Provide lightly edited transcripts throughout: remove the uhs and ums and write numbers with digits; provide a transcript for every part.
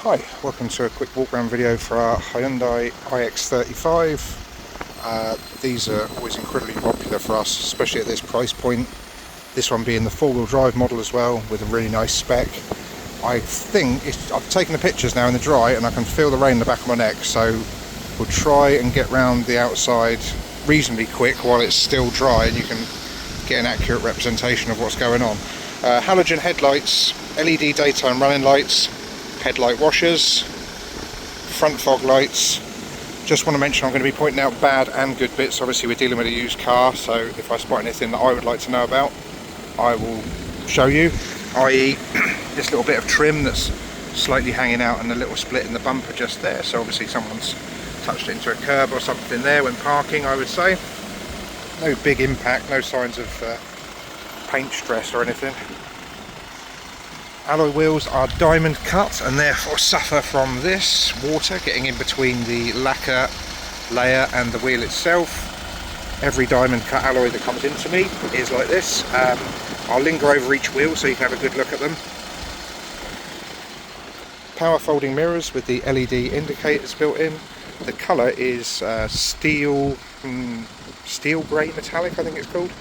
Hi, welcome to a quick walk around video for our Hyundai iX35. These are always incredibly popular for us, especially at this price point. This one being the four-wheel drive model as well, with a really nice spec. I think I've taken the pictures now in the dry and I can feel the rain in the back of my neck, so we'll try and get round the outside reasonably quick while it's still dry and you can get an accurate representation of what's going on. Halogen headlights, LED daytime running lights, headlight washers, front fog lights. Just want to mention I'm going to be pointing out bad and good bits. Obviously we're dealing with a used car, so if I spot anything that I would like to know about, I will show you, i.e. this little bit of trim that's slightly hanging out and a little split in the bumper just there, so obviously someone's touched it into a curb or something there when parking, I would say. No big impact, no signs of paint stress or anything. Alloy wheels are diamond cut and therefore suffer from this water getting in between the lacquer layer and the wheel itself. Every diamond cut alloy that comes into me is like this. I'll linger over each wheel so you can have a good look at them. Power folding mirrors with the LED indicators built in. The colour is steel grey metallic, I think it's called.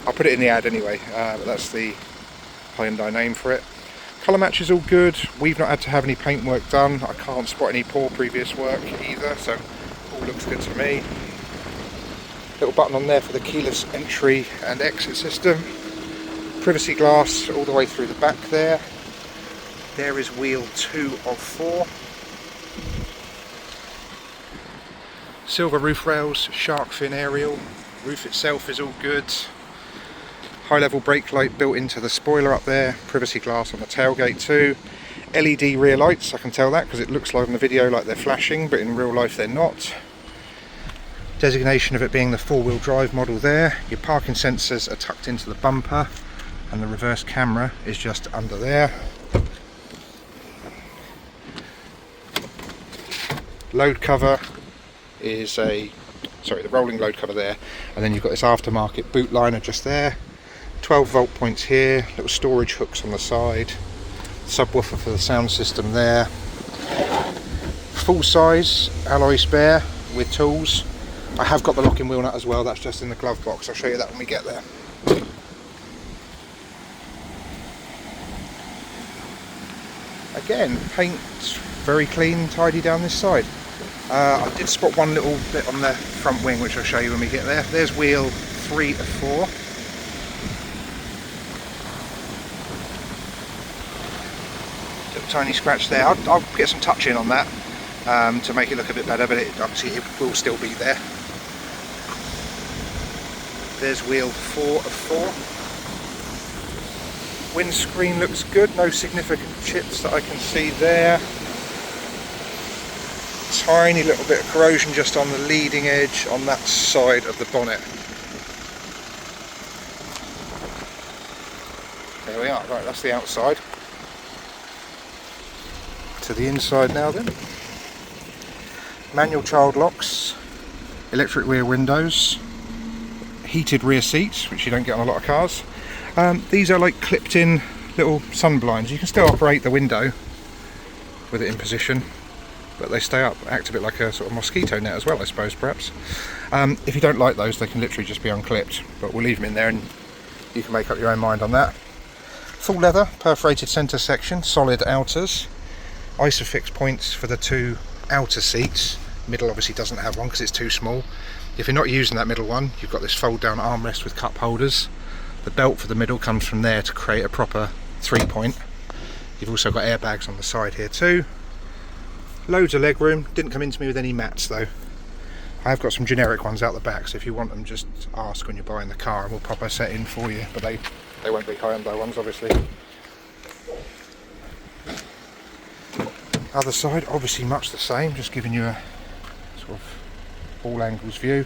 I'll put it in the ad anyway, but that's the Hyundai name for it. Colour match is all good. We've not had to have any paint work done. I can't spot any poor previous work either, so all looks good to me. Little button on there for the keyless entry and exit system. Privacy glass all the way through the back there. There is wheel 2 of 4. Silver roof rails, shark fin aerial. Roof itself is all good. High level brake light built into the spoiler up there, privacy glass on the tailgate too. LED rear lights, I can tell that because it looks like in the video like they're flashing, but in real life they're not. Designation of it being the four-wheel drive model there. Your parking sensors are tucked into the bumper and the reverse camera is just under there. Load cover is the rolling load cover there, and then you've got this aftermarket boot liner just there. 12 volt points here, little storage hooks on the side, subwoofer for the sound system there. Full size alloy spare with tools. I have got the locking wheel nut as well, that's just in the glove box. I'll show you that when we get there. Again, paint very clean, tidy down this side. I did spot one little bit on the front wing which I'll show you when we get there. There's wheel 3 of 4. Tiny scratch there. I'll get some touch in on that to make it look a bit better, but obviously it will still be there. There's wheel 4 of 4. Windscreen looks good, no significant chips that I can see there. Tiny little bit of corrosion just on the leading edge on that side of the bonnet. There we are, right, that's the outside. To the inside now then. Manual child locks, electric rear windows, heated rear seats, which you don't get on a lot of cars. These are like clipped in little sun blinds. You can still operate the window with it in position, but they stay up, act a bit like a sort of mosquito net as well, I suppose, perhaps. If you don't like those, they can literally just be unclipped, but we'll leave them in there and you can make up your own mind on that. Full leather, perforated centre section, solid outers. Isofix points for the 2 outer seats. Middle obviously doesn't have one because it's too small. If you're not using that middle one, you've got this fold down armrest with cup holders. The belt for the middle comes from there to create a proper 3-point. You've also got airbags on the side here too. Loads of leg room. Didn't come into me with any mats though. I have got some generic ones out the back, so if you want them just ask when you're buying the car and we'll pop a set in for you, but they won't be Hyundai ones obviously. Other side, obviously much the same, just giving you a sort of all angles view.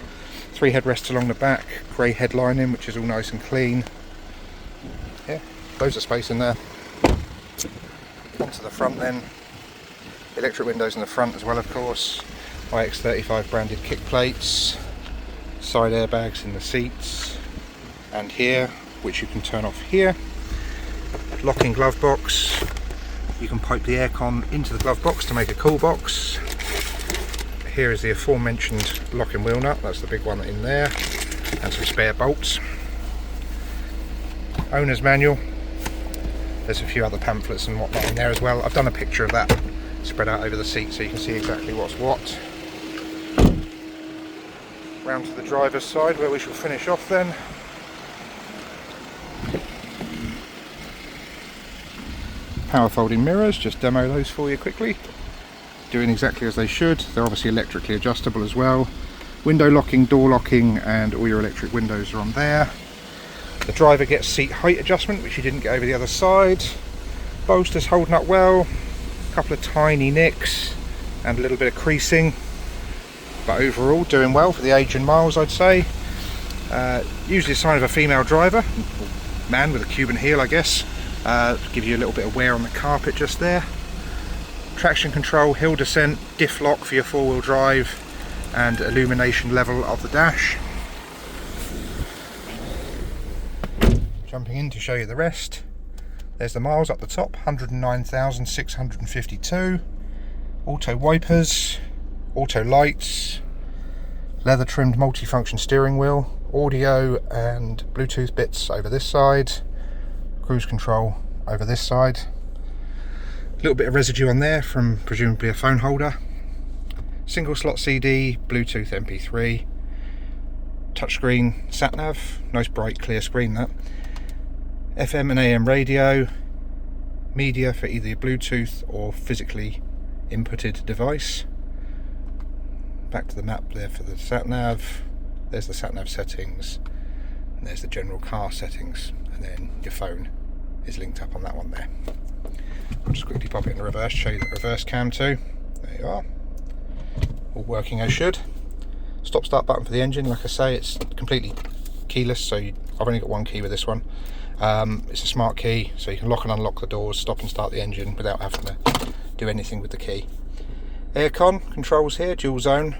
3 headrests along the back, grey headlining, which is all nice and clean. Yeah, loads of space in there. Onto the front then. Electric windows in the front as well, of course. iX35 branded kick plates. Side airbags in the seats. And here, which you can turn off here. Locking glove box. You can pipe the aircon into the glove box to make a cool box. Here is the aforementioned locking wheel nut, that's the big one in there, and some spare bolts. Owner's manual. There's a few other pamphlets and whatnot in there as well. I've done a picture of that spread out over the seat so you can see exactly what's what. Round to the driver's side where we shall finish off then. Power folding mirrors, just demo those for you quickly. Doing exactly as they should. They're obviously electrically adjustable as well. Window locking, door locking, and all your electric windows are on there. The driver gets seat height adjustment, which you didn't get over the other side. Bolsters holding up well. A couple of tiny nicks and a little bit of creasing, but overall doing well for the age and miles, I'd say. Usually a sign of a female driver, man with a Cuban heel, I guess. Give you a little bit of wear on the carpet just there. Traction control, hill descent, diff lock for your four-wheel drive, and illumination level of the dash. Jumping in to show you the rest. There's the miles up the top, 109,652. Auto wipers, auto lights, leather trimmed multifunction steering wheel, audio and Bluetooth bits over this side, cruise control over this side. A little bit of residue on there from presumably a phone holder. Single slot CD, Bluetooth MP3, touchscreen sat nav, nice bright clear screen that. FM and AM radio, media for either your Bluetooth or physically inputted device. Back to the map there for the sat nav. There's the sat nav settings, and there's the general car settings, and then your phone is linked up on that one there. I'll just quickly pop it in reverse, show you the reverse cam too. There you are. All working as should. Stop start button for the engine, like I say, it's completely keyless, so I've only got one key with this one. It's a smart key, so you can lock and unlock the doors, stop and start the engine without having to do anything with the key. Aircon controls here, dual zone,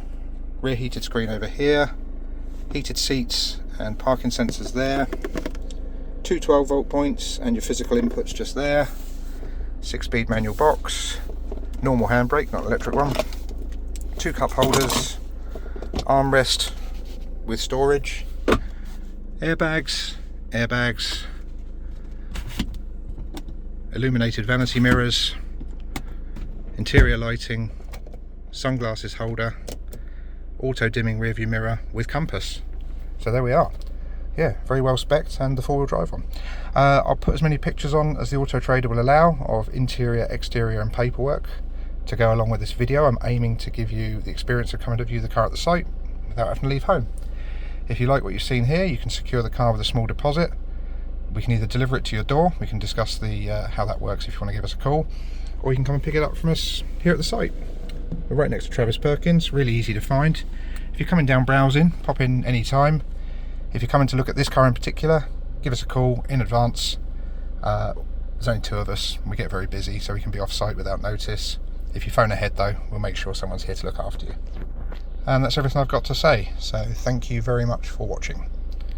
rear heated screen over here, heated seats and parking sensors there, two 12-volt points and your physical inputs just there, 6-speed manual box, normal handbrake, not electric one, two cup holders, armrest with storage, airbags, illuminated vanity mirrors, interior lighting, sunglasses holder, auto dimming rear view mirror with compass. So there we are. Yeah, very well spec'd, and the four-wheel drive one. I'll put as many pictures on as the Auto Trader will allow of interior, exterior and paperwork to go along with this video. I'm aiming to give you the experience of coming to view the car at the site without having to leave home. If you like what you've seen here, you can secure the car with a small deposit. We can either deliver it to your door, we can discuss the how that works if you want to give us a call, or you can come and pick it up from us here at the site. We're right next to Travis Perkins, really easy to find. If you're coming down browsing, pop in any time. If you're coming to look at this car in particular, give us a call in advance. There's only two of us, we get very busy, so we can be off site without notice. If you phone ahead though, we'll make sure someone's here to look after you. And that's everything I've got to say, so thank you very much for watching.